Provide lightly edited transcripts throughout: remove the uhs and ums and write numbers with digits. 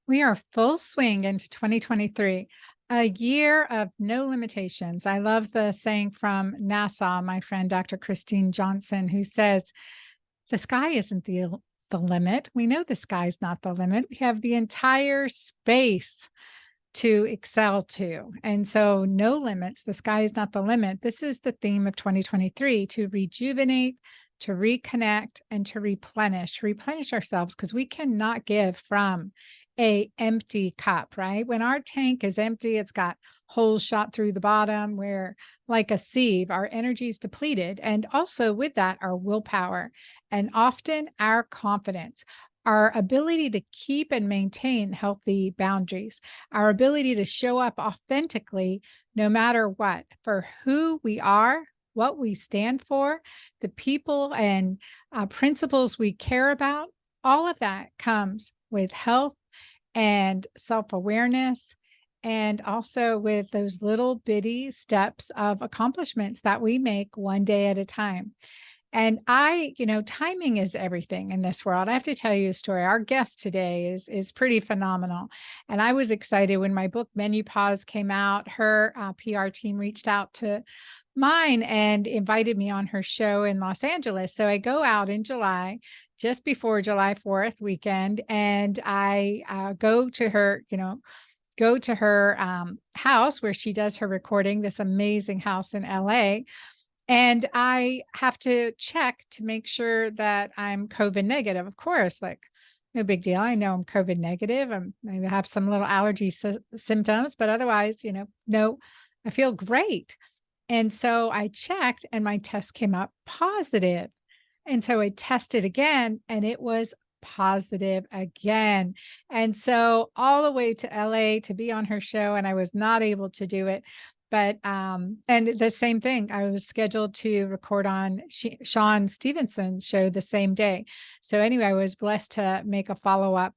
We are full swing into 2023, a year of no limitations. I love the saying from NASA, my friend Dr. Christine Johnson, who says, the sky isn't the limit. We know the sky's not the limit. We have the entire space to excel to. And so, no limits. The sky is not the limit. This is the theme of 2023 to rejuvenate, to reconnect, and to replenish ourselves because we cannot give from a empty cup, right? When our tank is empty, it's got holes shot through the bottom where like a sieve, our energy is depleted. And also with that, our willpower and often our confidence, our ability to keep and maintain healthy boundaries, our ability to show up authentically no matter what, for who we are, what we stand for, the people and principles we care about. All of that comes with health and self awareness, and also with those little bitty steps of accomplishments that we make one day at a time. And timing is everything in this world. I have to tell you a story. Our guest today is pretty phenomenal, and I was excited when my book Menu Pause came out. Her PR team reached out to mine and invited me on her show in Los Angeles. So I go out in July, just before July 4th weekend, and I go to her house where she does her recording, this amazing house in LA. And I have to check to make sure that I'm COVID negative. Of course, like no big deal. I know I'm COVID negative. I have some little allergy symptoms, but otherwise, no, I feel great. And so I checked and my test came up positive. And so I tested again and it was positive again. And so all the way to LA to be on her show, and I was not able to do it. But and the same thing, I was scheduled to record on Sean Stevenson's show the same day. So anyway, I was blessed to make a follow-up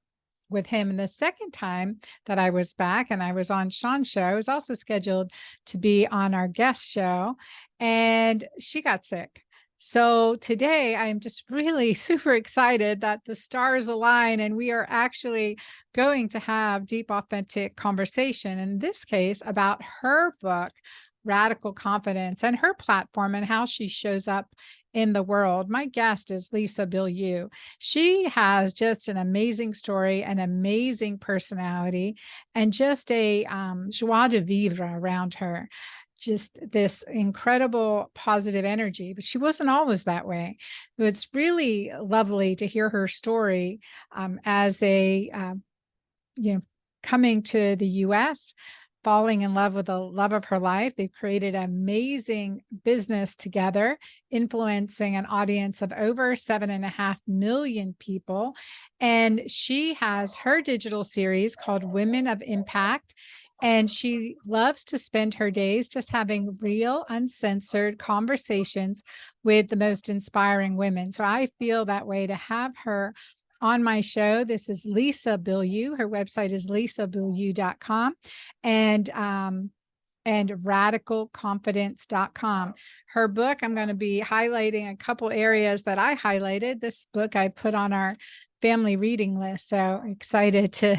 with him. And the second time that I was back and I was on Sean's show, I was also scheduled to be on our guest show, and she got sick. So today I am just really super excited that the stars align and we are actually going to have deep, authentic conversation, in this case, about her book, Radical Confidence, and her platform and how she shows up in the world. My guest is Lisa Bilyeu. She has just an amazing story, an amazing personality, and just a joie de vivre around her. Just this incredible positive energy, but she wasn't always that way. It's really lovely to hear her story as you know, coming to the US, falling in love with the love of her life. They've created an amazing business together, influencing an audience of over 7.5 million people. And she has her digital series called Women of Impact. And she loves to spend her days just having real, uncensored conversations with the most inspiring women. So I feel that way to have her on my show. This is Lisa Bilyeu. Her website is lisabilyeu.com and radicalconfidence.com. Her book, I'm going to be highlighting a couple areas that I highlighted. This book I put on our family reading list. So excited to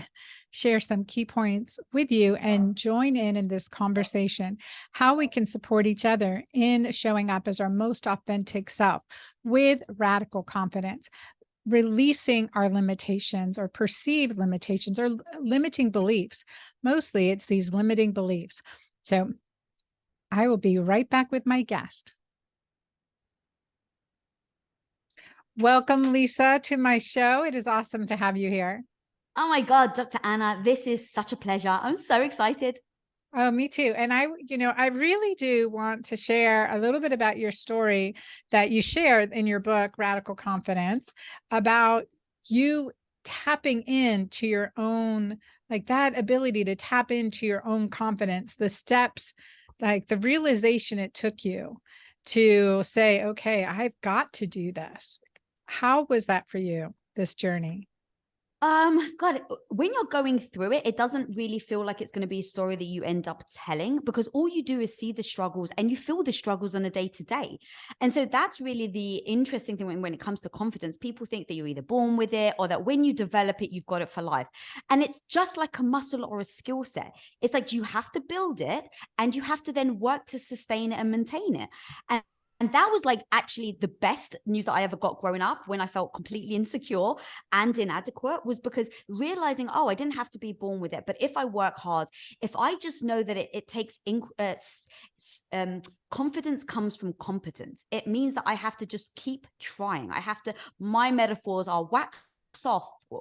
share some key points with you and join in this conversation, how we can support each other in showing up as our most authentic self with radical confidence, releasing our limitations or perceived limitations or limiting beliefs. Mostly it's these limiting beliefs. So I will be right back with my guest. Welcome, Lisa, to my show. It is awesome to have you here. Oh my God, Dr. Anna, this is such a pleasure. I'm so excited. Oh, me too. And I really do want to share a little bit about your story that you shared in your book, Radical Confidence, about you tapping into your own, like that ability to tap into your own confidence, the steps, like the realization it took you to say, okay, I've got to do this. How was that for you, this journey? God, when you're going through it, it doesn't really feel like it's going to be a story that you end up telling, because all you do is see the struggles and you feel the struggles on a day to day. And so that's really the interesting thing when it comes to confidence. People think that you're either born with it or that when you develop it, you've got it for life. And it's just like a muscle or a skill set. It's like you have to build it and you have to then work to sustain it and maintain it. And that was like actually the best news that I ever got growing up when I felt completely insecure and inadequate, was because realizing, oh, I didn't have to be born with it. But if I work hard, if I just know that it takes confidence comes from competence. It means that I have to just keep trying. My metaphors are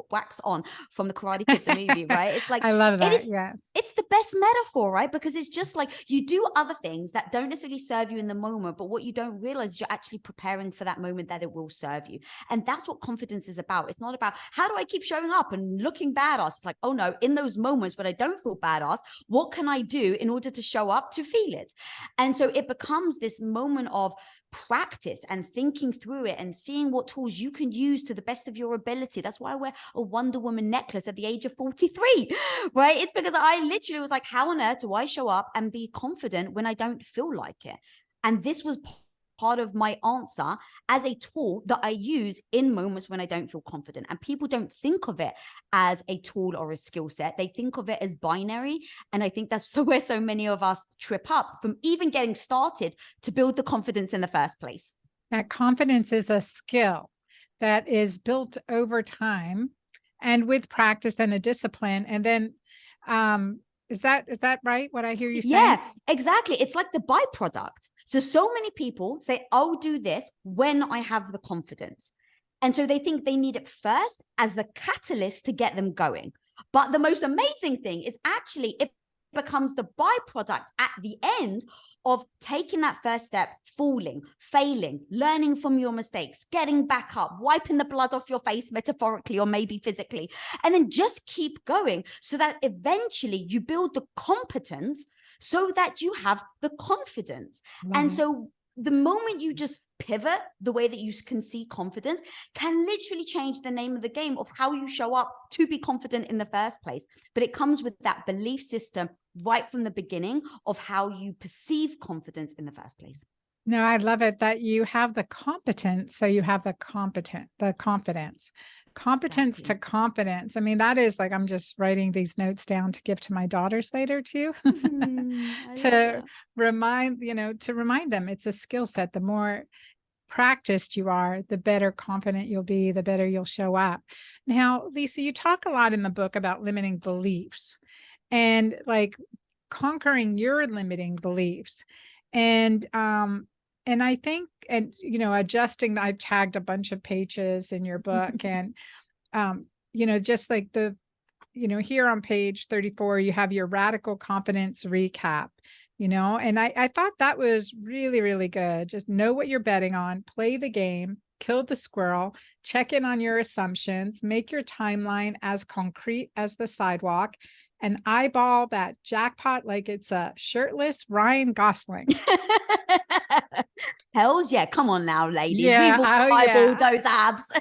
wax on from the Karate Kid, the movie, right? It's like, I love that. it is, Yes. it's the best metaphor, right? Because it's just like you do other things that don't necessarily serve you in the moment, but what you don't realize is you're actually preparing for that moment that it will serve you. And that's what confidence is about. It's not about how do I keep showing up and looking badass. It's like, oh no, in those moments when I don't feel badass, what can I do in order to show up to feel it? And so it becomes this moment of practice and thinking through it and seeing what tools you can use to the best of your ability. That's why I wear a Wonder Woman necklace at the age of 43, right? It's because I literally was like, how on earth do I show up and be confident when I don't feel like it? And this was part of my answer as a tool that I use in moments when I don't feel confident. And people don't think of it as a tool or a skill set. They think of it as binary. And I think that's where so many of us trip up from even getting started to build the confidence in the first place. That confidence is a skill that is built over time and with practice and a discipline. And then, is that right? What I hear you saying? Yeah, exactly. It's like the byproduct. So many people say, I'll do this when I have the confidence. And so they think they need it first as the catalyst to get them going. But the most amazing thing is actually it becomes the byproduct at the end of taking that first step, falling, failing, learning from your mistakes, getting back up, wiping the blood off your face, metaphorically or maybe physically, and then just keep going so that eventually you build the competence so that you have the confidence. And so the moment you just pivot the way that you can see confidence can literally change the name of the game of how you show up to be confident in the first place. But it comes with that belief system right from the beginning of how you perceive confidence in the first place. No, I love it that you have the competence, so you have the confidence. Competence to confidence. I mean, that is like, I'm just writing these notes down to give to my daughters later too. To remind them it's a skill set. The more practiced you are, the better confident you'll be, the better you'll show up. Now, Lisa, you talk a lot in the book about limiting beliefs and like conquering your limiting beliefs. And I think, adjusting, I tagged a bunch of pages in your book and, just like here on page 34, you have your radical confidence recap, and I thought that was really, really good. Just know what you're betting on, play the game, kill the squirrel, check in on your assumptions, make your timeline as concrete as the sidewalk, and eyeball that jackpot like it's a shirtless Ryan Gosling. Hells yeah. Come on now, ladies. Yeah. We've all eyeballed those abs.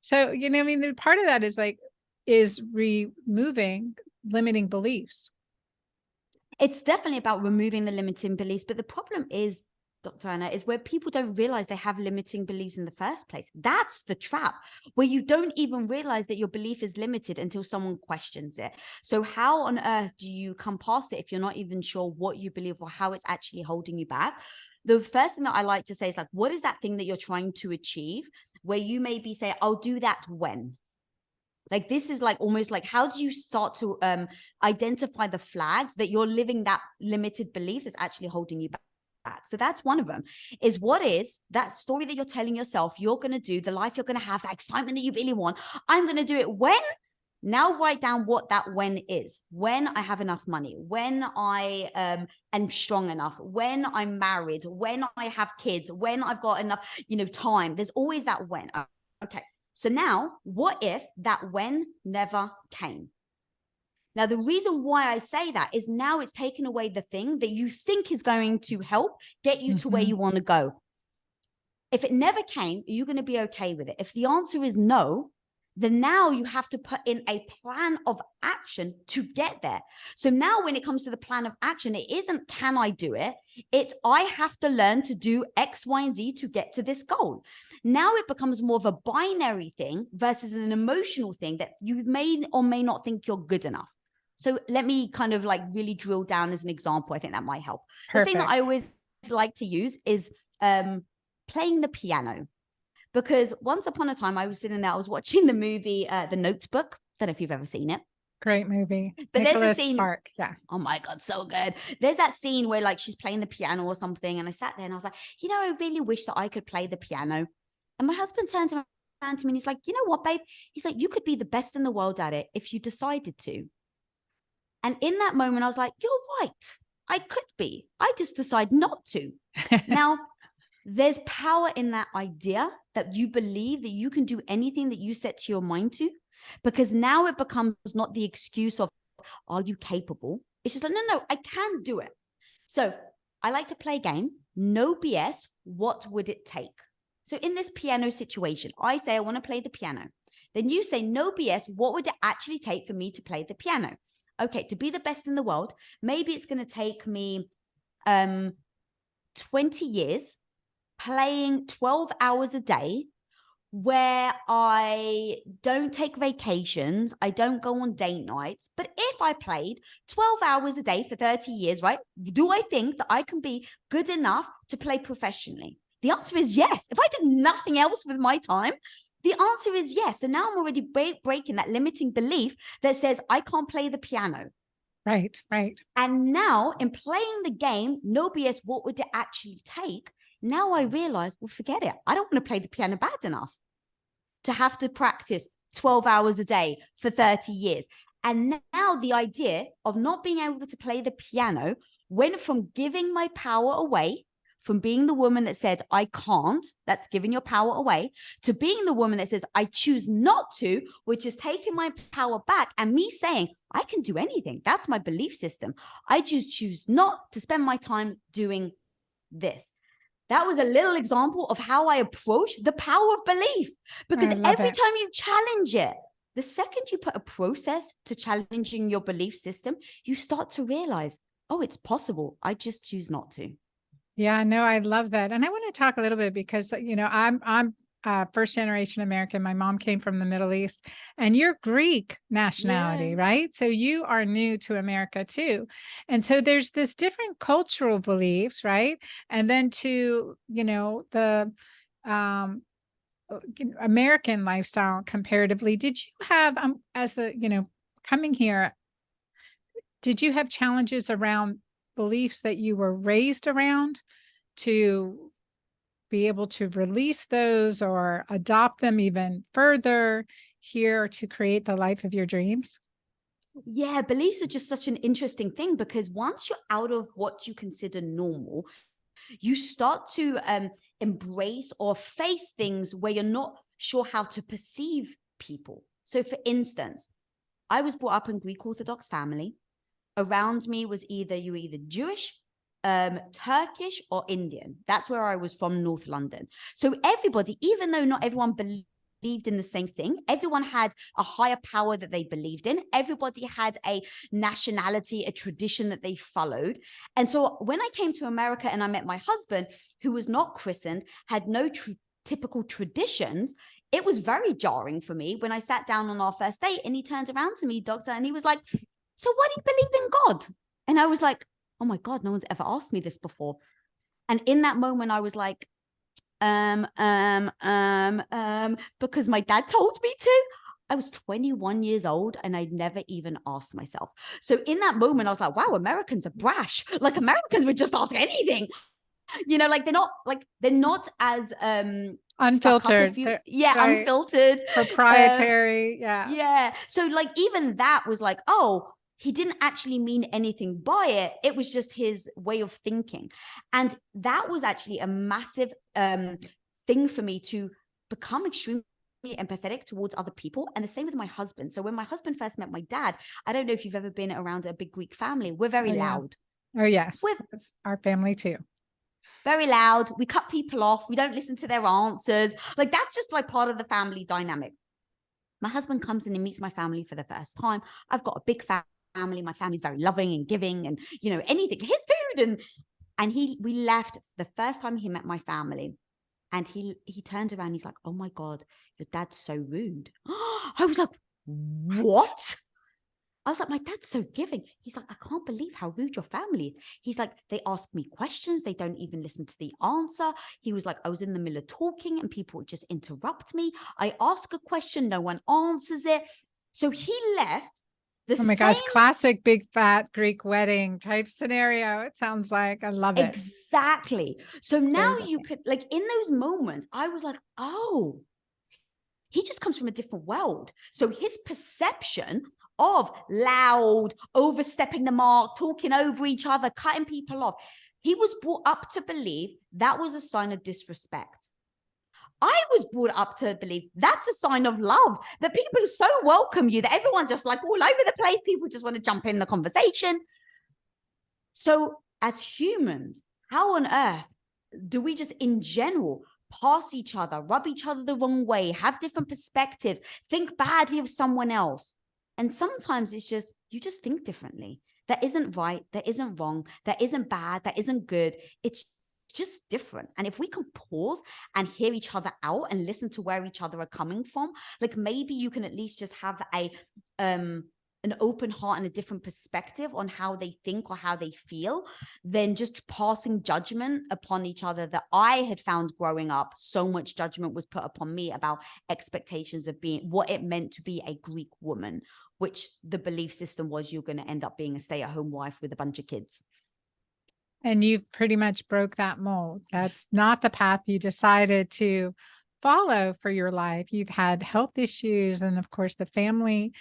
So, I mean, the part of that is removing limiting beliefs. It's definitely about removing the limiting beliefs. But the problem is, Dr. Anna, is where people don't realize they have limiting beliefs in the first place. That's the trap, where you don't even realize that your belief is limited until someone questions it. So how on earth do you come past it if you're not even sure what you believe or how it's actually holding you back? The first thing that I like to say is like, what is that thing that you're trying to achieve, where you maybe say, I'll do that when? Like, this is like almost like, how do you start to identify the flags that you're living that limited belief that's actually holding you back? So that's one of them, is what is that story that you're telling yourself you're going to do, the life you're going to have, that excitement that you really want. I'm going to do it when. Now write down what that when is. When I have enough money, when I am strong enough, when I'm married, when I have kids, when I've got enough, time. There's always that when. Okay. So now what if that when never came? Now, the reason why I say that is now it's taken away the thing that you think is going to help get you to where you want to go. If it never came, are you going to be okay with it? If the answer is no, then now you have to put in a plan of action to get there. So now when it comes to the plan of action, it isn't, can I do it? It's, I have to learn to do X, Y, and Z to get to this goal. Now it becomes more of a binary thing versus an emotional thing that you may or may not think you're good enough. So let me kind of like really drill down as an example. I think that might help. Perfect. The thing that I always like to use is playing the piano. Because once upon a time, I was sitting there, I was watching the movie, The Notebook. Don't know if you've ever seen it. Great movie. But Nicholas there's a scene. Spark. Yeah. Oh my God, so good. There's that scene where like she's playing the piano or something. And I sat there and I was like, you know, I really wish that I could play the piano. And my husband turned around to me and he's like, you know what, babe? He's like, you could be the best in the world at it if you decided to. And in that moment, I was like, you're right. I could be. I just decide not to. Now, there's power in that idea that you believe that you can do anything that you set to your mind to, because now it becomes not the excuse of, are you capable? It's just like, no, I can do it. So I like to play a game, no BS, what would it take? So in this piano situation, I say I want to play the piano. Then you say, no BS, what would it actually take for me to play the piano? Okay, to be the best in the world, maybe it's going to take me 20 years playing 12 hours a day, where I don't take vacations, I don't go on date nights. But if I played 12 hours a day for 30 years, right, do I think that I can be good enough to play professionally? The answer is yes. If I did nothing else with my time, the answer is yes. So now I'm already breaking that limiting belief that says I can't play the piano. Right. And now in playing the game, no BS, what would it actually take? Now I realize, well, forget it. I don't want to play the piano bad enough to have to practice 12 hours a day for 30 years. And now the idea of not being able to play the piano went from giving my power away, from being the woman that said, I can't, that's giving your power away, to being the woman that says, I choose not to, which is taking my power back and me saying, I can do anything. That's my belief system. I choose not to spend my time doing this. That was a little example of how I approach the power of belief, because every time you challenge it, the second you put a process to challenging your belief system, you start to realize, oh, it's possible. I just choose not to. Yeah, no, I love that. And I want to talk a little bit because, you know, I'm first generation American. My mom came from the Middle East, and you're Greek nationality, right? So you are new to America too. And so there's this different cultural beliefs, right? And then to, you know, the American lifestyle comparatively, did you have, as the, you know, coming here, did you have challenges around beliefs that you were raised around to be able to release those or adopt them even further here to create the life of your dreams? Yeah, beliefs are just such an interesting thing, because once you're out of what you consider normal, you start to embrace or face things where you're not sure how to perceive people. So for instance, I was brought up in Greek Orthodox family. Around me was either Jewish, Turkish, or Indian. That's where I was from, North London. So everybody, even though not everyone believed in the same thing, everyone had a higher power that they believed in. Everybody had a nationality, a tradition that they followed. And so when I came to America and I met my husband, who was not christened, had no typical traditions, it was very jarring for me when I sat down on our first date and he turned around to me, doctor, and he was like, so why do you believe in God? And I was like, oh my God, no one's ever asked me this before. And in that moment, I was like, because my dad told me to. I was 21 years old and I'd never even asked myself. So in that moment, I was like, wow, Americans are brash. Like Americans would just ask anything. You know, like they're not as Unfiltered. Unfiltered. Proprietary. Yeah. So like even that was like, oh, he didn't actually mean anything by it. It was just his way of thinking. And that was actually a massive thing for me to become extremely empathetic towards other people. And the same with my husband. So when my husband first met my dad, I don't know if you've ever been around a big Greek family. We're very loud. Oh, yes. It's our family too. very loud. We cut people off. We don't listen to their answers. Like, that's just like part of the family dynamic. My husband comes in and meets my family for the first time. I've got a big family. My family's very loving and giving, and, you know, anything, his food. And we left the first time he met my family. And he turned around, he's like, oh my God, your dad's so rude. I was like, what? I was like, my dad's so giving. He's like, I can't believe how rude your family is. He's like, they ask me questions. They don't even listen to the answer. He was like, I was in the middle of talking and people would just interrupt me. I ask a question, no one answers it. So he left the Oh my same. gosh, classic big fat Greek wedding type scenario. It sounds like, I love it. Exactly. So now Very you could, like, in those moments, I was like, oh, he just comes from a different world. So his perception of loud, overstepping the mark, talking over each other, cutting people off, he was brought up to believe that was a sign of disrespect. I was brought up to believe that's a sign of love, that people so welcome you, that everyone's just like all over the place. People just want to jump in the conversation. So as humans, how on earth do we just in general pass each other, rub each other the wrong way, have different perspectives, think badly of someone else? And sometimes it's just, you just think differently. That isn't right. That isn't wrong. That isn't bad. That isn't good. It's just different. And if we can pause and hear each other out and listen to where each other are coming from, like, maybe you can at least just have an open heart and a different perspective on how they think or how they feel, than just passing judgment upon each other. That I had found growing up, so much judgment was put upon me about expectations of being, what it meant to be a Greek woman, which the belief system was you're going to end up being a stay-at-home wife with a bunch of kids. And you've pretty much broke that mold. That's not the path you decided to follow for your life. You've had health issues, and of course the family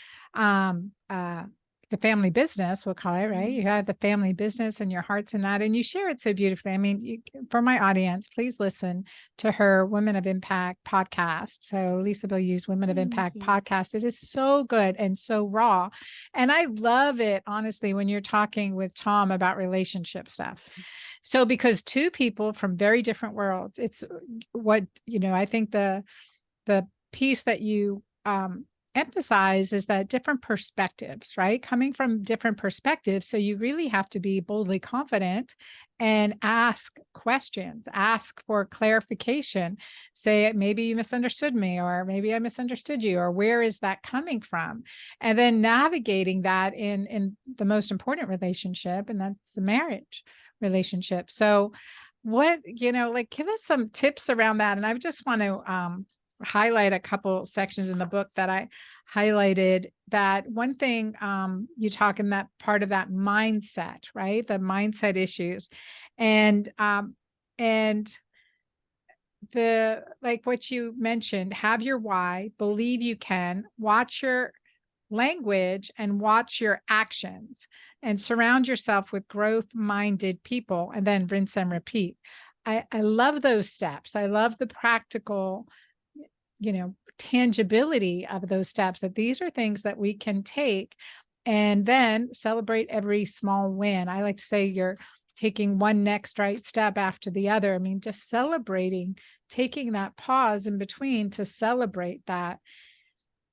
business, we'll call it, right? You had the family business and your heart's in that, and you share it so beautifully. I mean, for my audience, please listen to her Women of Impact podcast. So Lisa Bilyeu's Women of Impact podcast. It is so good and so raw. And I love it, honestly, when you're talking with Tom about relationship stuff. So because two people from very different worlds, it's what, I think the piece that you emphasize is that different perspectives, right? Coming from different perspectives. So you really have to be boldly confident and ask questions, ask for clarification. Say, maybe you misunderstood me, or maybe I misunderstood you, or where is that coming from? And then navigating that in the most important relationship, and that's the marriage relationship. So what, give us some tips around that. And I just want to highlight a couple sections in the book that I highlighted. That one thing you talk in that part of that mindset, right? The mindset issues, and the, like what you mentioned, have your why, believe you can, watch your language and watch your actions, and surround yourself with growth-minded people, and then rinse and repeat. I love those steps. I love the practical, tangibility of those steps, that these are things that we can take and then celebrate every small win. I like to say you're taking one next right step after the other. I mean, just celebrating, taking that pause in between to celebrate that.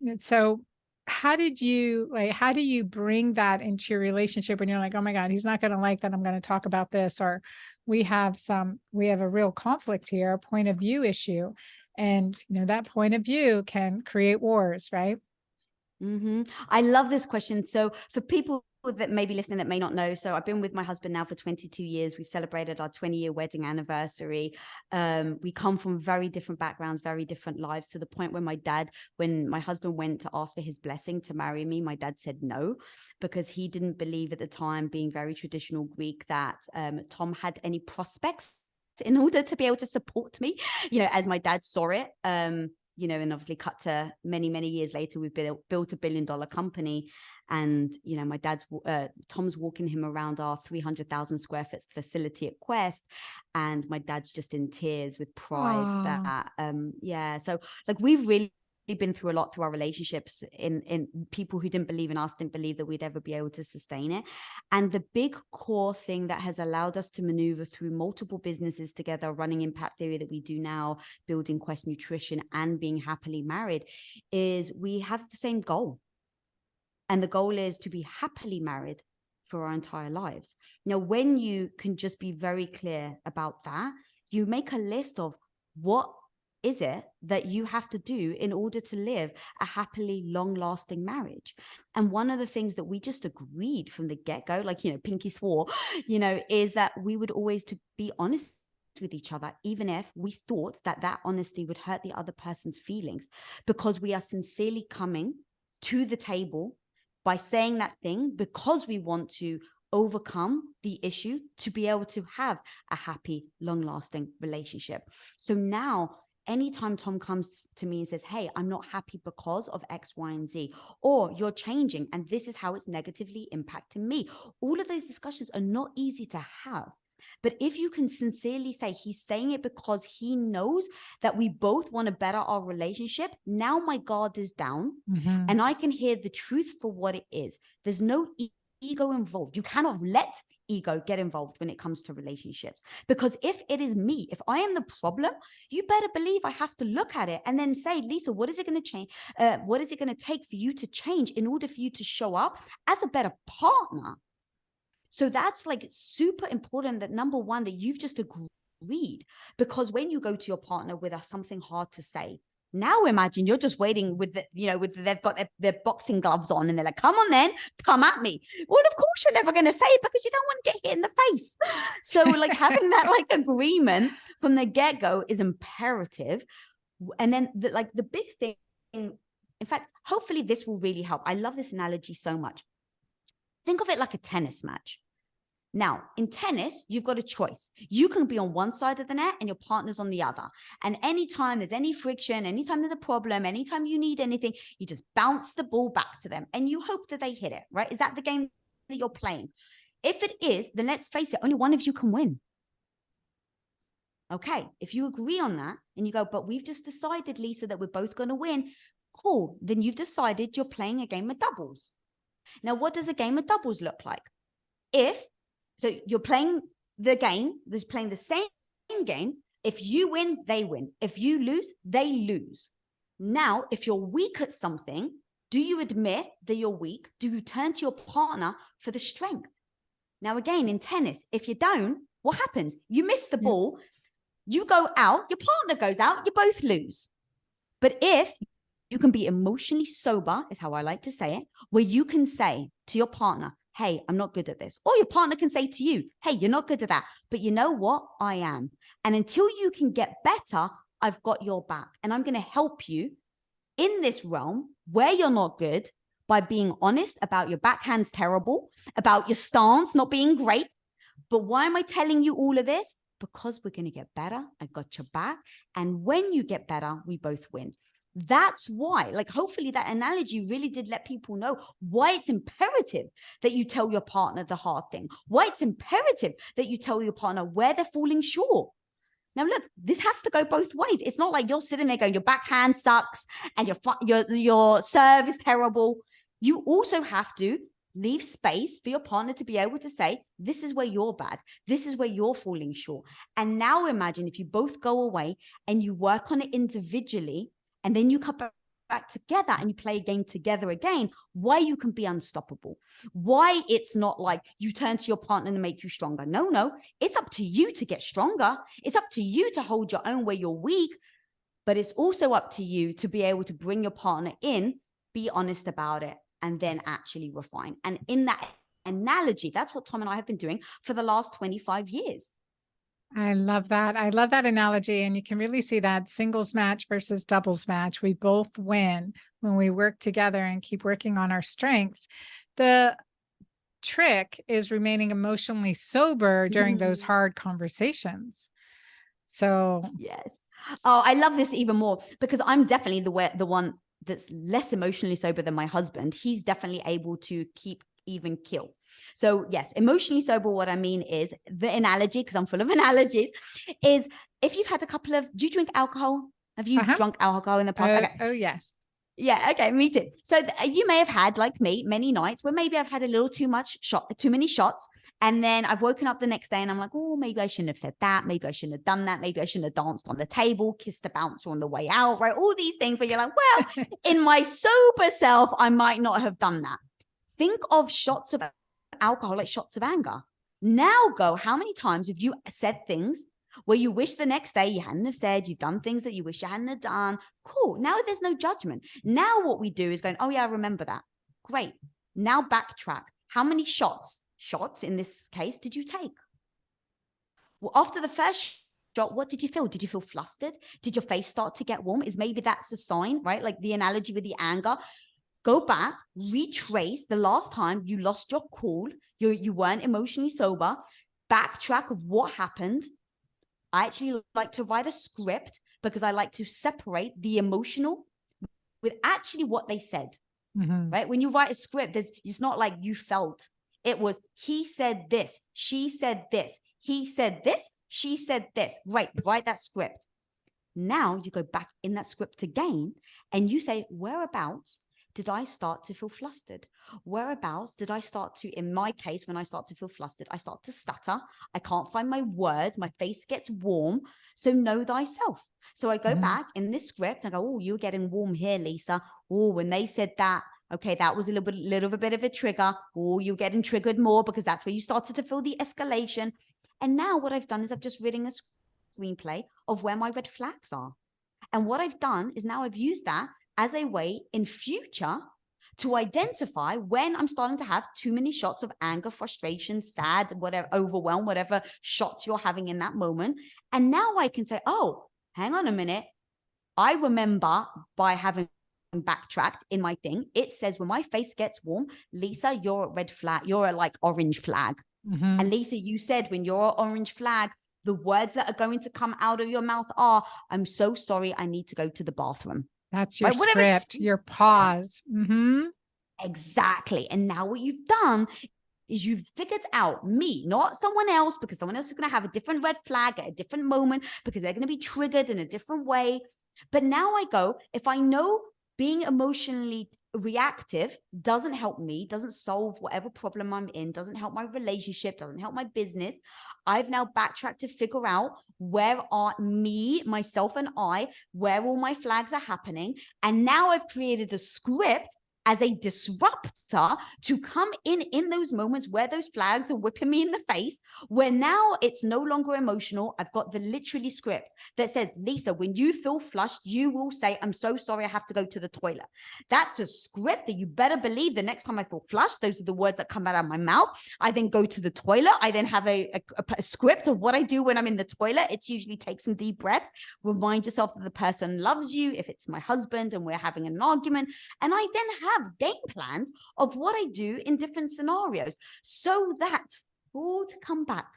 And so how do you bring that into your relationship when you're like, oh my God, he's not going to like that I'm going to talk about this, or we have a real conflict here, a point of view issue. And, that point of view can create wars, right? I love this question. So for people that may be listening that may not know, so I've been with my husband now for 22 years. We've celebrated our 20-year wedding anniversary. We come from very different backgrounds, very different lives, to the point where when my husband went to ask for his blessing to marry me, my dad said no, because he didn't believe at the time, being very traditional Greek, that Tom had any prospects in order to be able to support me, as my dad saw it. And obviously cut to many, many years later, we've built $1 billion company. And, Tom's walking him around our 300,000 square foot facility at Quest. And my dad's just in tears with pride. Aww. That, so like, we've really been through a lot through our relationships in people who didn't believe in us, didn't believe that we'd ever be able to sustain it. And the big core thing that has allowed us to maneuver through multiple businesses together, running Impact Theory that we do now, building Quest Nutrition, and being happily married, is we have the same goal. And the goal is to be happily married for our entire lives. Now, when you can just be very clear about that, you make a list of what is it that you have to do in order to live a happily long-lasting marriage. And one of the things that we just agreed from the get-go, like, Pinky swore, is that we would always to be honest with each other, even if we thought that that honesty would hurt the other person's feelings, because we are sincerely coming to the table by saying that thing because we want to overcome the issue to be able to have a happy, long-lasting relationship. So now, anytime Tom comes to me and says, hey, I'm not happy because of X, Y, and Z, or you're changing and this is how it's negatively impacting me, all of those discussions are not easy to have. But if you can sincerely say he's saying it because he knows that we both want to better our relationship, now my guard is down and I can hear the truth for what it is. There's no ego involved. You cannot let ego get involved when it comes to relationships, because if it is me, if I am the problem, you better believe I have to look at it and then say, Lisa, what is it going to change? What is it going to take for you to change in order for you to show up as a better partner? So that's like super important, that number one, that you've just agreed, because when you go to your partner with something hard to say, now imagine you're just waiting with they've got their boxing gloves on and they're like, come on then, come at me. Well, of course you're never going to say it because you don't want to get hit in the face. So like having that like agreement from the get-go is imperative. And then the big thing, in fact, hopefully this will really help. I love this analogy so much. Think of it like a tennis match. Now, in tennis, you've got a choice. You can be on one side of the net and your partner's on the other. And anytime there's any friction, anytime there's a problem, anytime you need anything, you just bounce the ball back to them and you hope that they hit it, right? Is that the game that you're playing? If it is, then let's face it, only one of you can win. Okay, if you agree on that and you go, but we've just decided, Lisa, that we're both going to win, cool. Then you've decided you're playing a game of doubles. Now, what does a game of doubles look like? So you're playing the game, playing the same game. If you win, they win. If you lose, they lose. Now, if you're weak at something, do you admit that you're weak? Do you turn to your partner for the strength? Now, again, in tennis, if you don't, what happens? You miss the ball, you go out, your partner goes out, you both lose. But if you can be emotionally sober, is how I like to say it, where you can say to your partner, hey, I'm not good at this. Or your partner can say to you, hey, you're not good at that. But you know what? I am. And until you can get better, I've got your back. And I'm going to help you in this realm where you're not good by being honest about your backhand's terrible, about your stance not being great. But why am I telling you all of this? Because we're going to get better. I got your back. And when you get better, we both win. That's why, like, hopefully that analogy really did let people know why it's imperative that you tell your partner the hard thing, why it's imperative that you tell your partner where they're falling short. Now, look, this has to go both ways. It's not like you're sitting there going, your backhand sucks and your serve is terrible. You also have to leave space for your partner to be able to say, this is where you're bad. This is where you're falling short. And now imagine if you both go away and you work on it individually, and then you come back together and you play a game together again, why you can be unstoppable. Why it's not like you turn to your partner to make you stronger. No, it's up to you to get stronger. It's up to you to hold your own where you're weak, but it's also up to you to be able to bring your partner in, be honest about it, and then actually refine. And in that analogy, that's what Tom and I have been doing for the last 25 years. I love that. I love that analogy. And you can really see that singles match versus doubles match. We both win when we work together and keep working on our strengths. The trick is remaining emotionally sober during those hard conversations. So yes. Oh, I love this even more because I'm definitely the one that's less emotionally sober than my husband. He's definitely able to keep even kill. So yes, emotionally sober, what I mean is the analogy, because I'm full of analogies, is if you've had a couple of, do you drink alcohol? Have you drunk alcohol in the past? Oh, yes. Yeah, okay, me too. So you may have had, like me, many nights where maybe I've had a little too many shots, and then I've woken up the next day and I'm like, oh, maybe I shouldn't have said that. Maybe I shouldn't have done that. Maybe I shouldn't have danced on the table, kissed the bouncer on the way out, right? All these things where you're like, well, in my sober self, I might not have done that. Think of shots of alcohol like shots of anger. Now go, how many times have you said things where you wish the next day you hadn't have said, you've done things that you wish you hadn't have done? Cool. Now there's no judgment. Now what we do is going, oh yeah, I remember that. Great. Now backtrack. How many shots in this case did you take? Well, after the first shot, what did you feel? Did you feel flustered? Did your face start to get warm? Is maybe that's a sign, right? Like the analogy with the anger. Go back, retrace the last time you lost your cool, you weren't emotionally sober, backtrack of what happened. I actually like to write a script because I like to separate the emotional with actually what they said, right? When you write a script, it's not like you felt. It was, he said this, she said this, he said this, she said this. Right, write that script. Now you go back in that script again and you say, whereabouts did I start to feel flustered? Whereabouts did I start to, in my case, when I start to feel flustered, I start to stutter. I can't find my words. My face gets warm. So know thyself. So I go back in this script and go, oh, you're getting warm here, Lisa. Oh, when they said that, okay, that was a little bit of a trigger. Oh, you're getting triggered more because that's where you started to feel the escalation. And now what I've done is I've just written a screenplay of where my red flags are. And what I've done is now I've used that as a way in future to identify when I'm starting to have too many shots of anger, frustration, sad, whatever, overwhelm, whatever shots you're having in that moment. And now I can say, oh, hang on a minute. I remember by having backtracked in my thing, it says when my face gets warm, Lisa, you're a red flag. You're a like orange flag. And Lisa, you said when you're an orange flag, the words that are going to come out of your mouth are, I'm so sorry, I need to go to the bathroom. That's your script, your pause. Exactly. And now what you've done is you've figured out me, not someone else, because someone else is going to have a different red flag at a different moment because they're going to be triggered in a different way. But now I go, if I know being emotionally reactive doesn't help me, doesn't solve whatever problem I'm in, doesn't help my relationship, doesn't help my business, I've now backtracked to figure out where are me, myself and I, where all my flags are happening. And now I've created a script as a disruptor to come in those moments where those flags are whipping me in the face, where now it's no longer emotional. I've got the literally script that says, Lisa, when you feel flushed, you will say, I'm so sorry, I have to go to the toilet. That's a script that you better believe the next time I feel flushed, those are the words that come out of my mouth. I then go to the toilet. I then have a script of what I do when I'm in the toilet. It's usually take some deep breaths, remind yourself that the person loves you. If it's my husband and we're having an argument, and I then have game plans of what I do in different scenarios so that all to come back,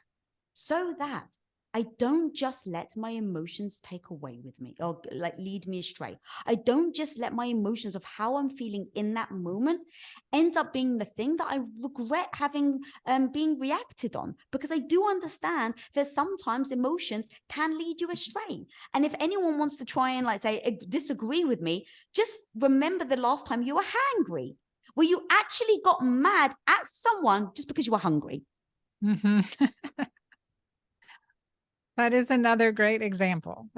so that I don't just let my emotions take away with me or like lead me astray. I don't just let my emotions of how I'm feeling in that moment end up being the thing that I regret having being reacted on, because I do understand that sometimes emotions can lead you astray. And if anyone wants to try and like say disagree with me, just remember the last time you were hangry, where you actually got mad at someone just because you were hungry. That is another great example.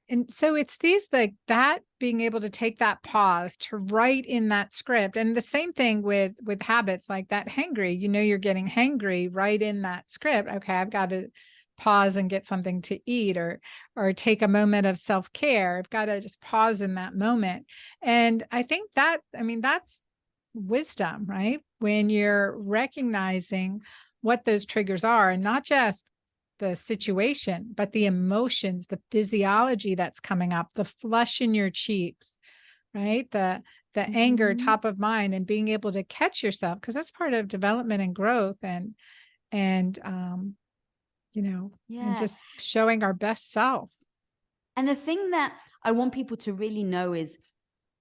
And so it's these like that being able to take that pause to write in that script. And the same thing with habits like that hangry, you're getting hangry right in that script. Okay, I've got to pause and get something to eat or take a moment of self-care. I've got to just pause in that moment. And I think that's wisdom, right? When you're recognizing what those triggers are, and not just the situation, but the emotions, the physiology that's coming up, the flush in your cheeks, right? The anger top of mind, and being able to catch yourself, because that's part of development and growth, and and just showing our best self. And the thing that I want people to really know is,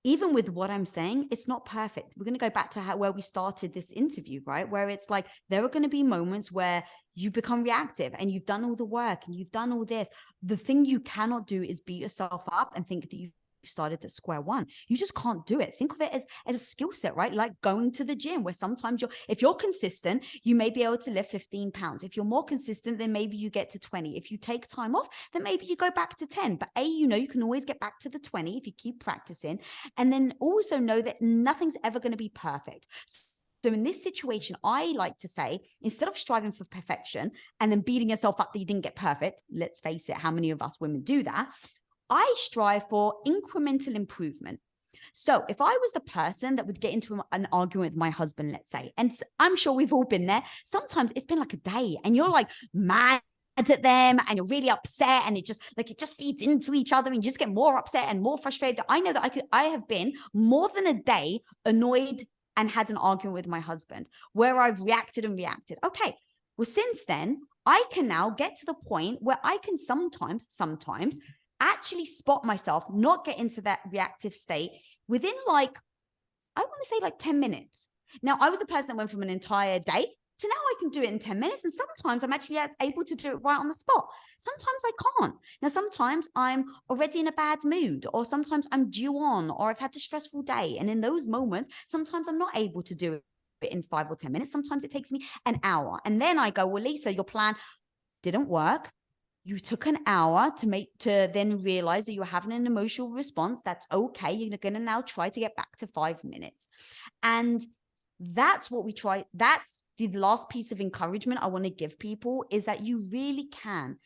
even with what I'm saying, it's not perfect. We're going to go back to where we started this interview, right? Where it's like, there are going to be moments where you become reactive and you've done all the work and you've done all this. The thing you cannot do is beat yourself up and think that you've started at square one. You just can't do it. Think of it as a skill set, right? Like going to the gym, where sometimes if you're consistent, you may be able to lift 15 pounds. If you're more consistent, then maybe you get to 20. If you take time off, then maybe you go back to 10. But you can always get back to the 20 if you keep practicing. And then also know that nothing's ever going to be perfect. So in this situation, I like to say, instead of striving for perfection and then beating yourself up that you didn't get perfect, let's face it, how many of us women do that? I strive for incremental improvement. So if I was the person that would get into an argument with my husband, let's say, and I'm sure we've all been there, sometimes it's been like a day and you're like mad at them and you're really upset, and it just feeds into each other and you just get more upset and more frustrated. I know that I have been more than a day annoyed and had an argument with my husband where I've reacted. Okay, well, since then, I can now get to the point where I can sometimes actually spot myself not get into that reactive state within I want to say 10 minutes. Now, I was the person that went from an entire day to now I can do it in 10 minutes. And sometimes I'm actually able to do it right on the spot. Sometimes I can't. Now, sometimes I'm already in a bad mood, or sometimes I'm due on, or I've had a stressful day. And in those moments, sometimes I'm not able to do it in 5 or 10 minutes. Sometimes it takes me an hour. And then I go, well, Lisa, your plan didn't work. You took an hour to then realize that you're having an emotional response. That's okay. You're going to now try to get back to 5 minutes. And that's what we try. That's the last piece of encouragement I want to give people, is that you really can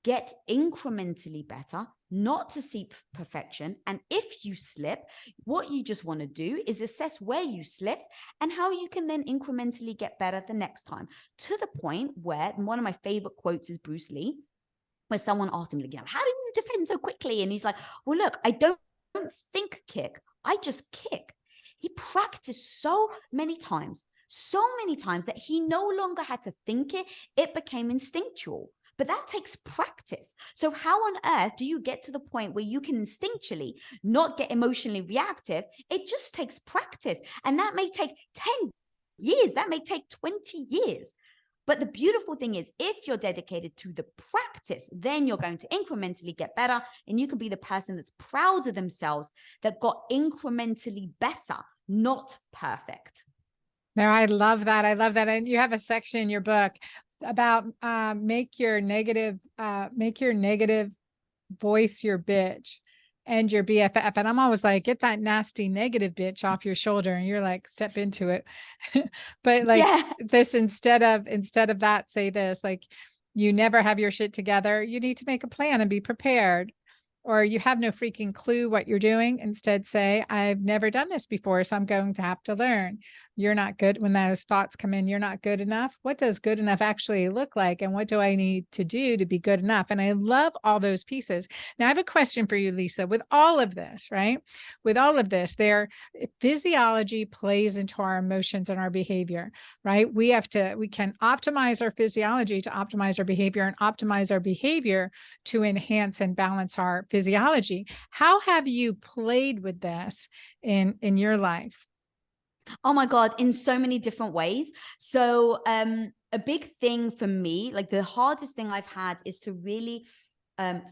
get incrementally better, not to seek perfection. And if you slip, what you just want to do is assess where you slipped and how you can then incrementally get better the next time, to the point where one of my favorite quotes is Bruce Lee, where someone asked him, how do you defend so quickly? And he's like, well, look, I don't think kick, I just kick. He practiced so many times that he no longer had to think it. It became instinctual. But that takes practice. So how on earth do you get to the point where you can instinctually not get emotionally reactive? It just takes practice. And that may take 10 years. That may take 20 years. But the beautiful thing is, if you're dedicated to the practice, then you're going to incrementally get better, and you can be the person that's proud of themselves that got incrementally better, not perfect. No, I love that. I love that. And you have a section in your book about make your negative voice your bitch and your BFF. And I'm always like, get that nasty negative bitch off your shoulder. And you're like, step into it. But this, instead of that, say this, you never have your shit together. You need to make a plan and be prepared. Or you have no freaking clue what you're doing. Instead, say, I've never done this before, so I'm going to have to learn. You're not good. When those thoughts come in, you're not good enough. What does good enough actually look like? And what do I need to do to be good enough? And I love all those pieces. Now, I have a question for you, Lisa. With all of this, right? With all of this, physiology plays into our emotions and our behavior, right? We can optimize our physiology to optimize our behavior, and optimize our behavior to enhance and balance our physiology. How have you played with this in your life? Oh my God, in so many different ways. So a big thing for me, the hardest thing I've had, is to really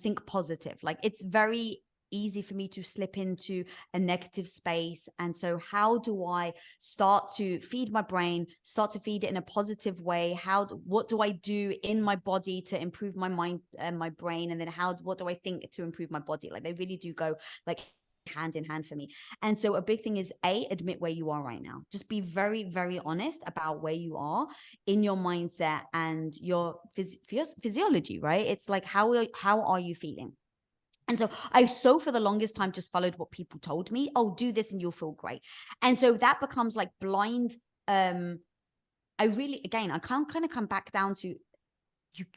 think positive. It's very easy for me to slip into a negative space. And so how do I start to feed my brain, start to feed it in a positive way? What do I do in my body to improve my mind and my brain? And then what do I think to improve my body? They really do go hand in hand for me. And so a big thing is admit where you are right now. Just be very, very honest about where you are in your mindset and your physiology, right? It's how are you feeling? And so for the longest time, just followed what people told me. Oh, do this and you'll feel great. And so that becomes blind. I can't kind of come back down to,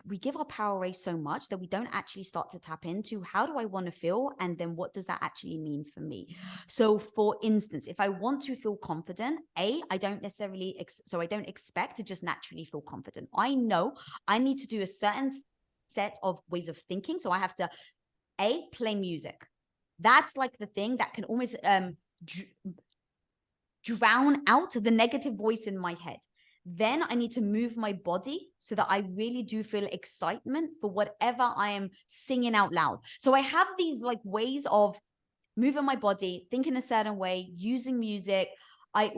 we give our power away so much that we don't actually start to tap into, how do I want to feel? And then what does that actually mean for me? So for instance, if I want to feel confident, I don't expect to just naturally feel confident. I know I need to do a certain set of ways of thinking. So I have to play music. That's the thing that can almost drown out the negative voice in my head. Then I need to move my body so that I really do feel excitement for whatever I am singing out loud. So I have these ways of moving my body, thinking a certain way, using music. I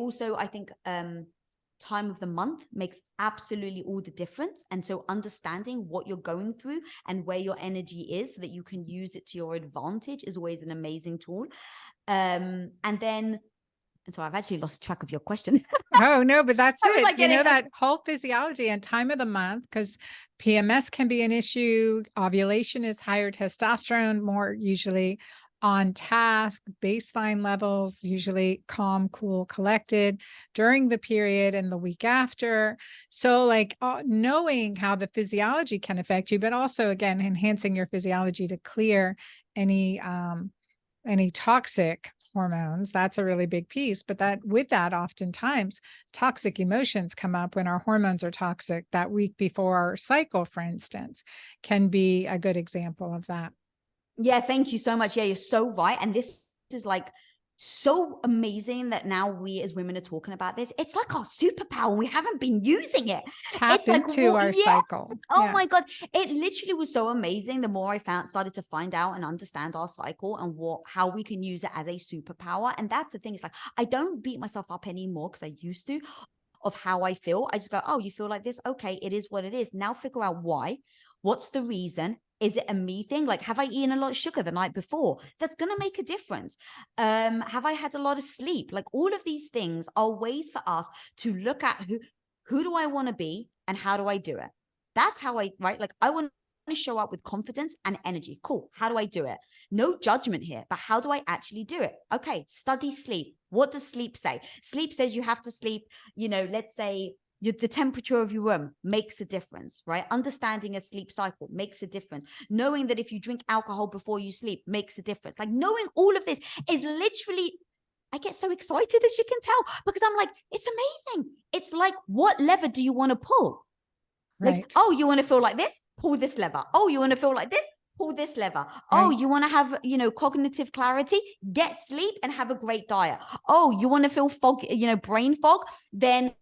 think time of the month makes absolutely all the difference. And so understanding what you're going through and where your energy is so that you can use it to your advantage is always an amazing tool. And so I've actually lost track of your question. Oh, no, but that's it. Like that whole physiology and time of the month, because PMS can be an issue. Ovulation is higher testosterone, more usually on task, baseline levels, usually calm, cool, collected during the period and the week after. So like knowing how the physiology can affect you, but also again, enhancing your physiology to clear any toxic hormones. That's a really big piece. But that oftentimes toxic emotions come up when our hormones are toxic. That week before our cycle, for instance, can be a good example of that. Yeah, thank you so much. Yeah, you're so right. And this is like so amazing that now we as women are talking about this. It's like our superpower. We haven't been using it. Tap It's like, into our cycle. Oh my God. It literally was so amazing. The more I started to find out and understand our cycle and how we can use it as a superpower. And that's the thing. It's like, I don't beat myself up anymore because I used to, of how I feel. I just go, oh, you feel like this? Okay, it is what it is. Now figure out why. What's the reason? Is it a me thing? Like, have I eaten a lot of sugar the night before? That's going to make a difference. Have I had a lot of sleep? Like, all of these things are ways for us to look at who do I want to be and how do I do it? That's how right? Like, I want to show up with confidence and energy. Cool. How do I do it? No judgment here, but how do I actually do it? Okay. Study sleep. What does sleep say? Sleep says you have to sleep, let's say the temperature of your room makes a difference, right? Understanding a sleep cycle makes a difference. Knowing that if you drink alcohol before you sleep makes a difference. Like, knowing all of this is literally, I get so excited, as you can tell, because I'm like, it's amazing. It's like, what lever do you want to pull? Right. Like, oh, you want to feel like this? Pull this lever. Oh, you want to feel like this? Pull this lever. Oh, Right. you want to have, cognitive clarity? Get sleep and have a great diet. Oh, you want to feel fog, brain fog? Then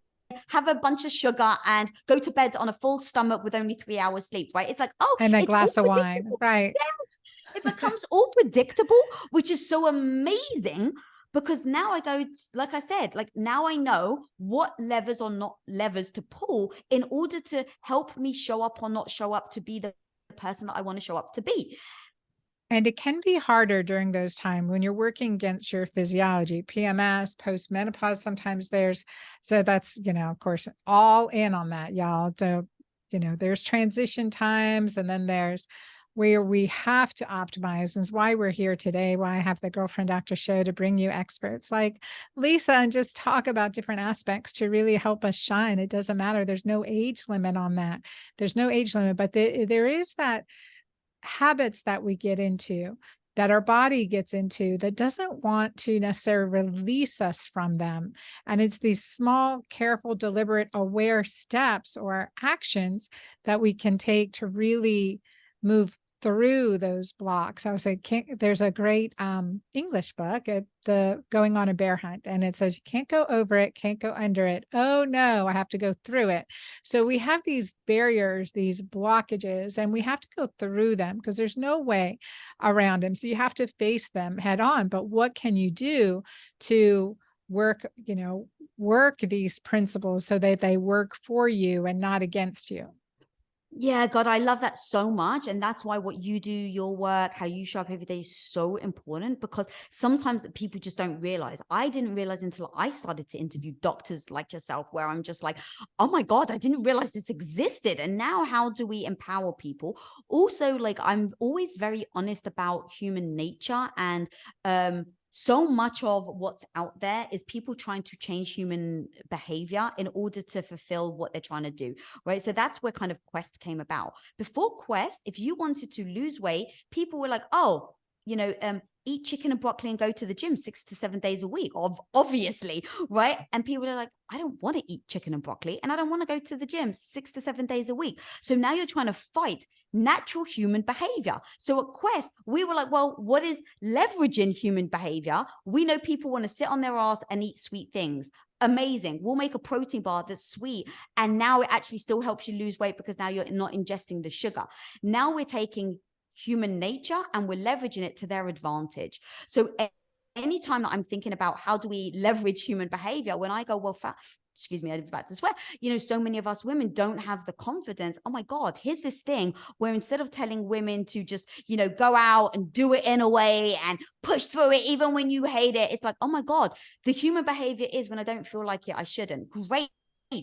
have a bunch of sugar and go to bed on a full stomach with only 3 hours sleep, right? It's like, oh, And a it's glass of wine. Right. Yes. It becomes all predictable, which is so amazing, because now I go, like I said, like, now I know what levers or not levers to pull in order to help me show up or not show up to be the person that I want to show up to be. And it can be harder during those times when you're working against your physiology, PMS, postmenopause. Sometimes so that's, of course, all in on that, y'all. So, there's transition times, and then there's where we have to optimize. And it's why we're here today, why I have the Girlfriend Doctor show, to bring you experts like Lisa and just talk about different aspects to really help us shine. It doesn't matter. There's no age limit on that. There's no age limit, but there is that habits that we get into, that our body gets into, that doesn't want to necessarily release us from them. And it's these small, careful, deliberate, aware steps or actions that we can take to really move through those blocks. I would say there's a great English book, the Going on a Bear Hunt, and it says you can't go over it, can't go under it. Oh no, I have to go through it. So we have these barriers, these blockages, and we have to go through them because there's no way around them. So you have to face them head on. But what can you do to work these principles so that they work for you and not against you? Yeah, God, I love that so much. And that's why what you do, your work, how you show up every day is so important, because sometimes people just don't realize. I didn't realize until I started to interview doctors like yourself, where I'm just like, oh my God, I didn't realize this existed. And now how do we empower people? Also, like, I'm always very honest about human nature, and so much of what's out there is people trying to change human behavior in order to fulfill what they're trying to do, right? So that's where kind of Quest came about. Before Quest, if you wanted to lose weight, people were like, oh, eat chicken and broccoli and go to the gym 6 to 7 days a week, obviously, right? And people are like, I don't want to eat chicken and broccoli, and I don't want to go to the gym 6 to 7 days a week. So now you're trying to fight natural human behavior. So at Quest, we were like, well, what is leveraging human behavior? We know people want to sit on their ass and eat sweet things. Amazing. We'll make a protein bar that's sweet, and now it actually still helps you lose weight because now you're not ingesting the sugar. Now we're taking human nature and we're leveraging it to their advantage. So anytime that I'm thinking about how do we leverage human behavior, when I go, well, excuse me, I was about to swear, so many of us women don't have the confidence. Oh my God, here's this thing where instead of telling women to just, go out and do it in a way and push through it, even when you hate it, it's like, oh my God, the human behavior is when I don't feel like it, I shouldn't. Great.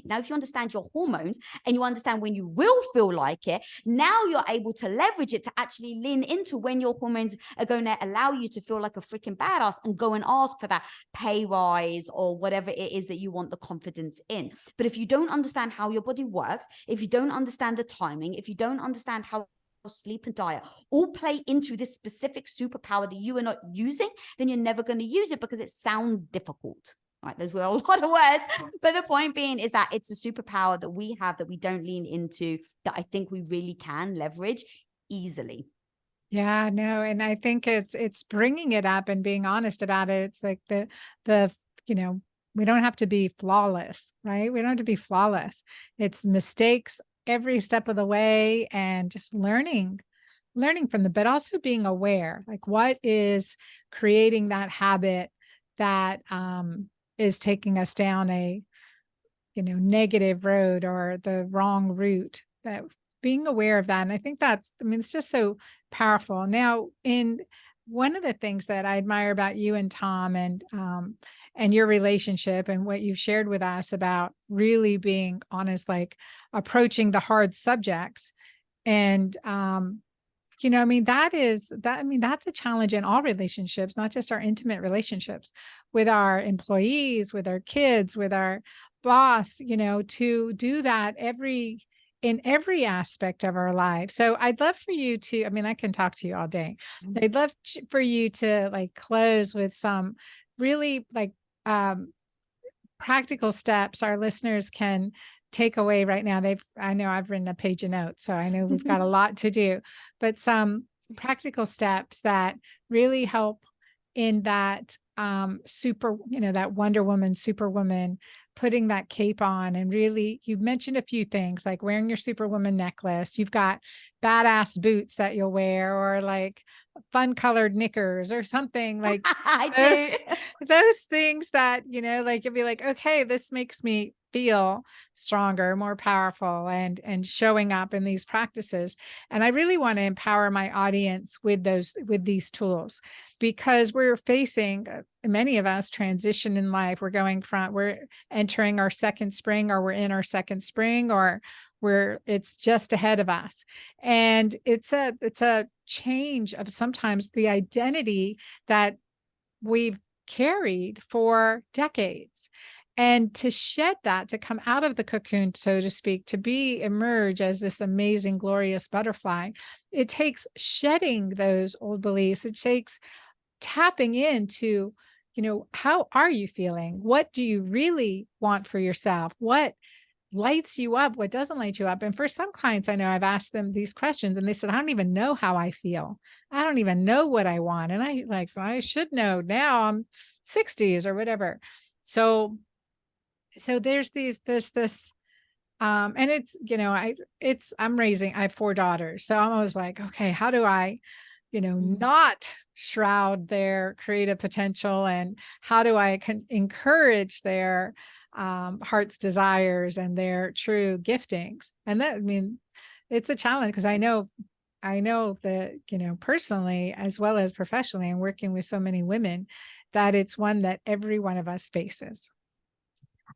Now, if you understand your hormones and you understand when you will feel like it, now you're able to leverage it to actually lean into when your hormones are going to allow you to feel like a freaking badass and go and ask for that pay rise or whatever it is that you want the confidence in. But if you don't understand how your body works, if you don't understand the timing, if you don't understand how sleep and diet all play into this specific superpower that you are not using, then you're never going to use it because it sounds difficult. Right, those were a lot of words, but the point being is that it's a superpower that we have that we don't lean into, that I think we really can leverage easily. Yeah, no, and I think it's bringing it up and being honest about it. It's like the we don't have to be flawless, right? We don't have to be flawless. It's mistakes every step of the way, and just learning from them, but also being aware, like what is creating that habit that is taking us down a negative road or the wrong route, that being aware of that. And I think it's just so powerful. Now, in one of the things that I admire about you and Tom and your relationship and what you've shared with us about really being honest, like approaching the hard subjects. And that's a challenge in all relationships, not just our intimate relationships with our employees, with our kids, with our boss, to do that in every aspect of our life. So I'd love for you to, I can talk to you all day. I'd love for you to like close with some really like practical steps our listeners can take away right now. I know I've written a page of notes, so I know we've got a lot to do, but some practical steps that really help in that that Wonder Woman, Superwoman, putting that cape on. And really, you've mentioned a few things like wearing your Superwoman necklace. You've got badass boots that you'll wear, or like fun colored knickers or something like those things that, like you'll be like, okay, this makes me feel stronger, more powerful, and showing up in these practices. And I really want to empower my audience with these tools, because we're facing, many of us, transition in life. We're entering our second spring, or we're in our second spring, or it's just ahead of us. And it's a change of sometimes the identity that we've carried for decades. And to shed that, to come out of the cocoon, so to speak, to emerge as this amazing, glorious butterfly, it takes shedding those old beliefs. It takes tapping into, how are you feeling? What do you really want for yourself? What lights you up? What doesn't light you up? And for some clients, I know I've asked them these questions and they said, I don't even know how I feel. I don't even know what I want. And I should know now. I'm 60s or whatever. So there's this, and I have 4 daughters. So I'm always like, okay, how do I, not shroud their creative potential, and how do I encourage their heart's desires and their true giftings? And that, it's a challenge, because I know that, personally, as well as professionally, and working with so many women, that it's one that every one of us faces.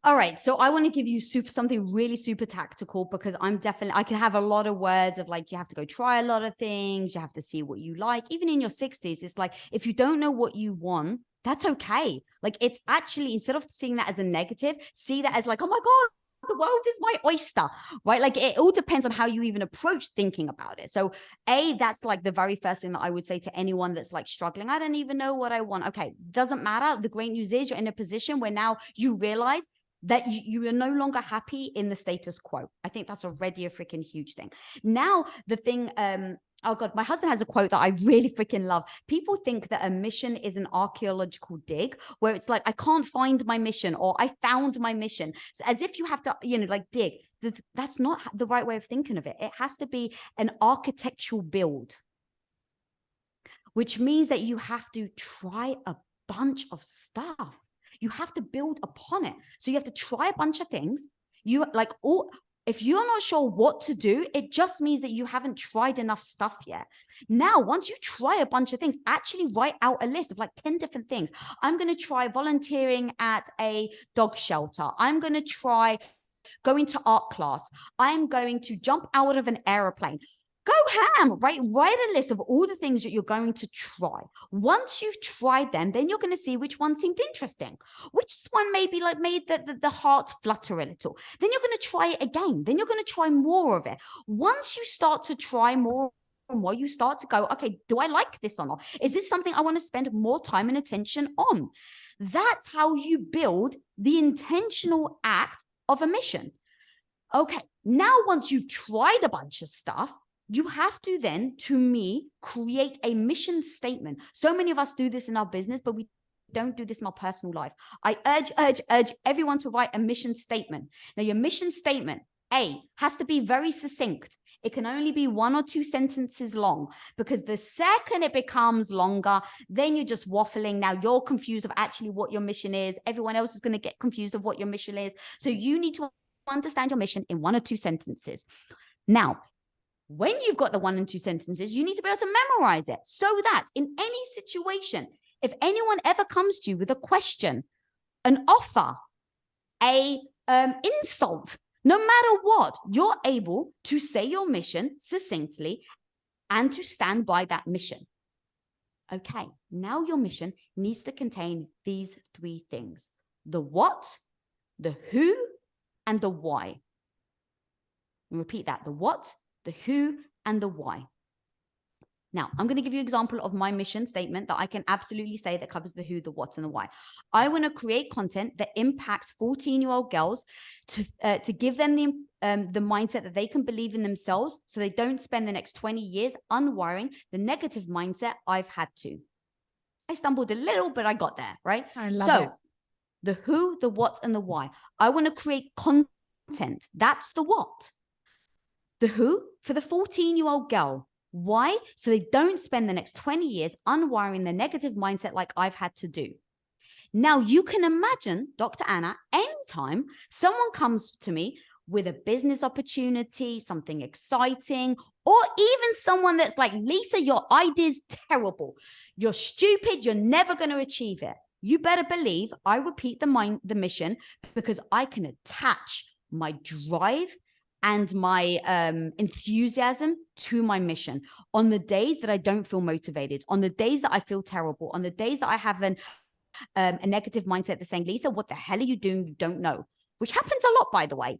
All right. So I want to give you something really super tactical, because I can have a lot of words of like, you have to go try a lot of things. You have to see what you like. Even in your 60s, it's like, if you don't know what you want, that's okay. Like, it's actually, instead of seeing that as a negative, see that as like, oh my God, the world is my oyster, right? Like, it all depends on how you even approach thinking about it. So that's like the very first thing that I would say to anyone that's like struggling. I don't even know what I want. Okay. Doesn't matter. The great news is you're in a position where now you realize that you are no longer happy in the status quo. I think that's already a freaking huge thing. Now, the thing, oh God, my husband has a quote that I really freaking love. People think that a mission is an archaeological dig, where it's like, I can't find my mission, or I found my mission. So as if you have to, like dig. That's not the right way of thinking of it. It has to be an architectural build. which means that you have to try a bunch of stuff. You have to build upon it. So you have to try a bunch of things. If you're not sure what to do, it just means that you haven't tried enough stuff yet. Now, once you try a bunch of things, actually write out a list of like 10 different things. I'm going to try volunteering at a dog shelter. I'm going to try going to art class. I'm going to jump out of an airplane. Go ham, right? Write a list of all the things that you're going to try. Once you've tried them, then you're going to see which one seemed interesting. Which one maybe like made the heart flutter a little. Then you're going to try it again. Then you're going to try more of it. Once you start to try more and more, you start to go, okay, do I like this or not? Is this something I want to spend more time and attention on? That's how you build the intentional act of a mission. Okay, now once you've tried a bunch of stuff, you have to then, to me, create a mission statement. So many of us do this in our business, but we don't do this in our personal life. I urge everyone to write a mission statement. Now, your mission statement, A, has to be very succinct. It can only be 1 or 2 sentences long, because the second it becomes longer, then you're just waffling. Now you're confused of actually what your mission is. Everyone else is going to get confused of what your mission is. So you need to understand your mission in 1 or 2 sentences. Now, when you've got the 1 and 2 sentences, you need to be able to memorize it so that in any situation, if anyone ever comes to you with a question, an offer, a insult, no matter what, you're able to say your mission succinctly and to stand by that mission. Okay, now your mission needs to contain these 3 things: the what, the who, and the why. And repeat that: the what, the who, and the why. Now, I'm going to give you an example of my mission statement that I can absolutely say that covers the who, the what, and the why. I want to create content that impacts 14-year-old girls to give them the mindset that they can believe in themselves, so they don't spend the next 20 years unwiring the negative mindset I've had to. I stumbled a little, but I got there, right? I love it. The who, the what, and the why. I want to create content. That's the what. The who, for the 14-year-old girl. Why? So they don't spend the next 20 years unwiring the negative mindset like I've had to do. Now, you can imagine, Dr. Anna, anytime someone comes to me with a business opportunity, something exciting, or even someone that's like, Lisa, your idea's terrible. You're stupid. You're never going to achieve it. You better believe I repeat the mission, because I can attach my drive and my enthusiasm to my mission on the days that I don't feel motivated, on the days that I feel terrible, on the days that I have a negative mindset that's saying, Lisa, what the hell are you doing? You don't know, which happens a lot, by the way.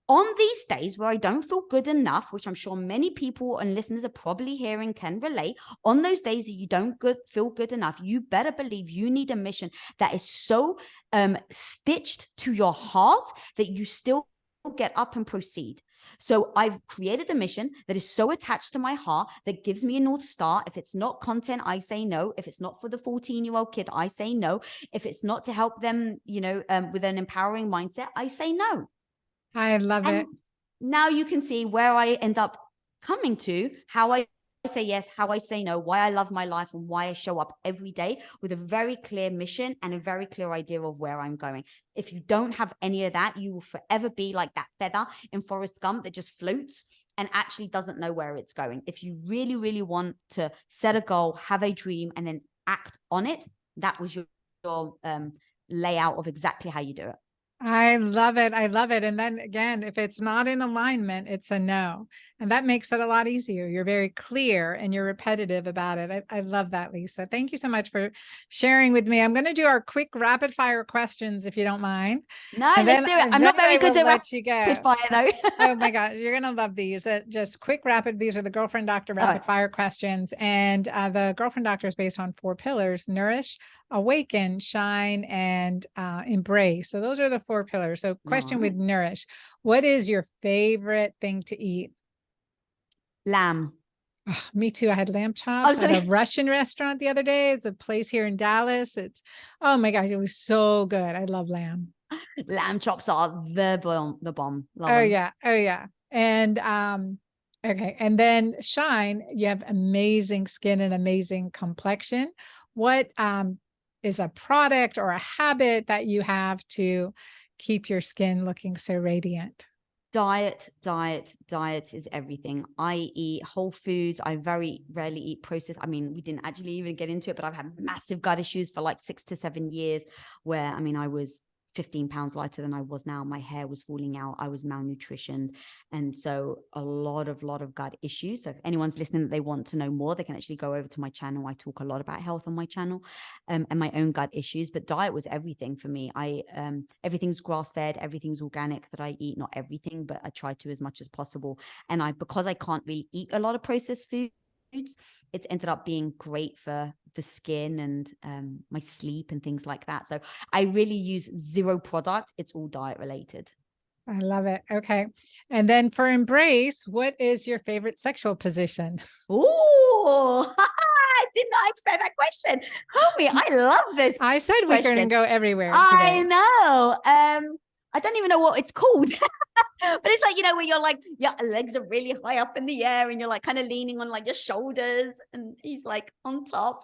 On these days where I don't feel good enough, which I'm sure many people and listeners are probably hearing can relate, on those days that you don't feel good enough, you better believe you need a mission that is so stitched to your heart that you still get up and proceed. So I've created a mission that is so attached to my heart that gives me a North Star. If it's not content, I say no. If it's not for the 14-year-old kid, I say no. If it's not to help them, with an empowering mindset, I say no. I love it. Now you can see where I end up coming to, how I say yes, how I say no, why I love my life, and why I show up every day with a very clear mission and a very clear idea of where I'm going. If you don't have any of that, you will forever be like that feather in Forrest Gump that just floats and actually doesn't know where it's going. If you really, really want to set a goal, have a dream, and then act on it, that was your layout of exactly how you do it. I love it. I love it. And then again, if it's not in alignment, it's a no. And that makes it a lot easier. You're very clear and you're repetitive about it. I love that, Lisa. Thank you so much for sharing with me. I'm going to do our quick rapid fire questions, if you don't mind. No, let's do it. I'm not very good at rapid fire though. Oh my gosh, you're going to love these. Just quick rapid. These are the Girlfriend Doctor rapid fire questions. And the Girlfriend Doctor is based on 4 pillars: nourish, awaken, shine, and embrace. So those are the 4 pillars. So question with nourish: what is your favorite thing to eat? Lamb. Oh, me too. I had lamb chops at a Russian restaurant the other day. It's a place here in Dallas. Oh my gosh, it was so good. I love lamb. Lamb chops are the bomb. Love oh them. yeah. Oh yeah. And Okay. And then shine, you have amazing skin and amazing complexion. What is a product or a habit that you have to keep your skin looking so radiant? Diet, diet, diet is everything. I eat whole foods. I very rarely eat processed. I mean, we didn't actually even get into it, but I've had massive gut issues for like 6 to 7 years where, I mean, I was 15 pounds lighter than I was now. My hair was falling out. I was malnutritioned. And so a lot of gut issues. So if anyone's listening that they want to know more, they can actually go over to my channel. I talk a lot about health on my channel, and my own gut issues, but diet was everything for me. Everything's grass fed, everything's organic that I eat, not everything, but I try to as much as possible. And because I can't really eat a lot of processed foods, it's ended up being great for the skin and my sleep and things like that. So I really use zero product. It's all diet related. I love it. Okay. And then for embrace, what is your favorite sexual position? Oh, I did not expect that question. Homie, I love this I said we couldn't question. go everywhere I today. know. I don't even know what it's called. But it's like, when you're like, your legs are really high up in the air and you're like kind of leaning on like your shoulders and he's like on top.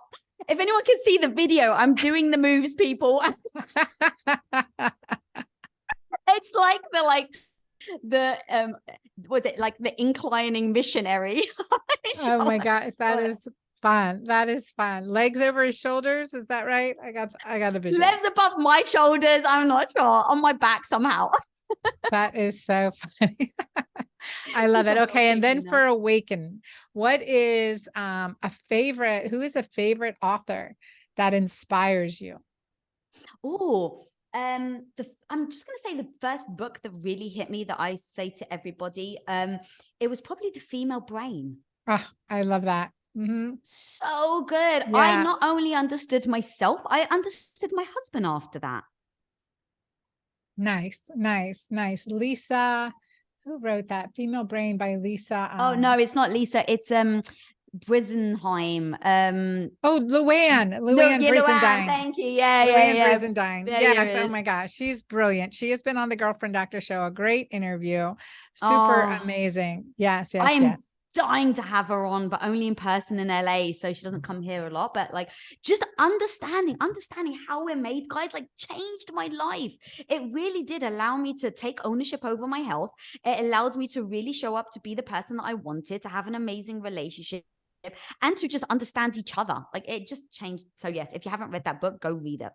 If anyone can see the video, I'm doing the moves, people. It's like the was it like the inclining missionary? Oh my gosh, that is fun. That is fun. Legs over his shoulders, is that right? I got a visual. Legs above my shoulders. I'm not sure. On my back somehow. That is so funny. I love it. Okay. And then for awaken, what is who is a favorite author that inspires you? Oh, I'm just gonna say the first book that really hit me that I say to everybody, it was probably The Female Brain. Oh, I love that. Mm-hmm. So good. I Yeah. not only understood myself, I understood my husband after that. Nice, nice, nice. Lisa, who wrote that? Female Brain by Lisa. Oh no, it's not Lisa. It's Brisenheim. Oh, Luann Yeah, Luann, Brizendine. thank you. Yeah, yeah, Luann yeah. Brizendine. There Yes. it Oh is. my gosh. She's brilliant. She has been on the Girlfriend Doctor show. A great interview. Super Oh, amazing. Yes, I yes, am yes. dying to have her on, but only in person in LA. So she doesn't come here a lot. But like just understanding how we're made, guys, like changed my life. It really did allow me to take ownership over my health. It allowed me to really show up to be the person that I wanted, to have an amazing relationship and to just understand each other. Like it just changed. So yes, if you haven't read that book, go read it.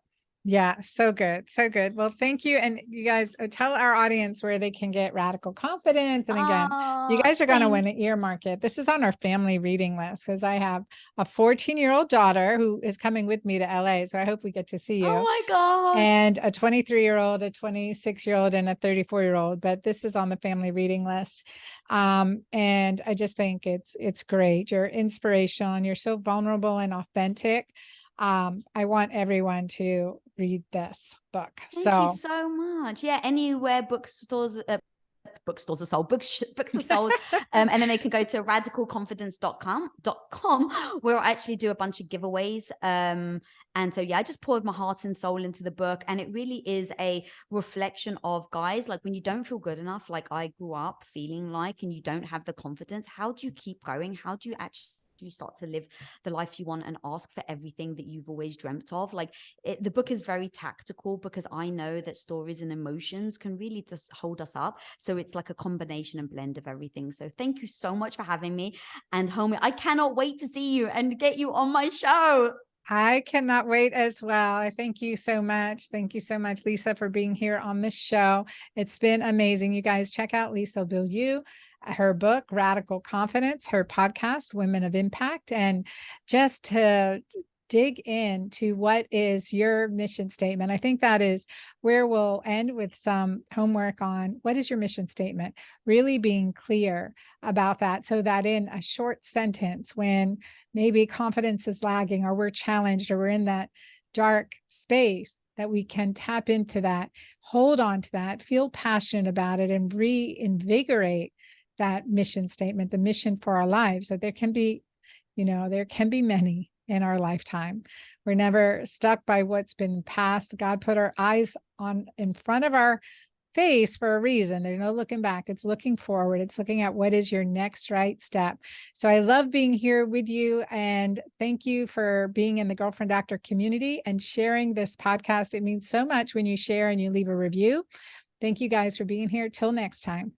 Yeah, so good. So good. Well, thank you. And you guys tell our audience where they can get Radical Confidence. And again, you Oh, guys are going to thank win an ear market. This is on our family reading list because I have a 14-year-old daughter who is coming with me to LA. So I hope we get to see Oh you. my gosh. And a 23-year-old, a 26-year-old, and a 34-year-old. But this is on the family reading list. And I just think it's great. You're inspirational and you're so vulnerable and authentic. I want everyone to read this book. Thank you So so much. Yeah, anywhere bookstores are sold, books are sold. And then they can go to radicalconfidence.com where I actually do a bunch of giveaways. And so, yeah, I just poured my heart and soul into the book. And it really is a reflection of, guys, like when you don't feel good enough, like I grew up feeling like, and you don't have the confidence, how do you keep going? How do you actually start to live the life you want and ask for everything that you've always dreamt of? Like the book is very tactical because I know that stories and emotions can really just hold us up. So it's like a combination and blend of everything. So thank you so much for having me. And homie, I cannot wait to see you and get you on my show. I cannot wait as well. I thank you so much. Thank you so much, Lisa, for being here on this show. It's been amazing. You guys check out Lisa Bilyeu, her book, Radical Confidence, her podcast, Women of Impact, and just to dig into what is your mission statement. I think that is where we'll end with some homework on what is your mission statement, really being clear about that so that in a short sentence, when maybe confidence is lagging or we're challenged or we're in that dark space, that we can tap into that, hold on to that, feel passionate about it, and reinvigorate that mission statement, the mission for our lives. That there can be many in our lifetime. We're never stuck by what's been past. God put our eyes on in front of our face for a reason. There's no looking back. It's looking forward. It's looking at what is your next right step. So I love being here with you, and thank you for being in the Girlfriend Doctor community and sharing this podcast. It means so much when you share and you leave a review. Thank you guys for being here. Till next time.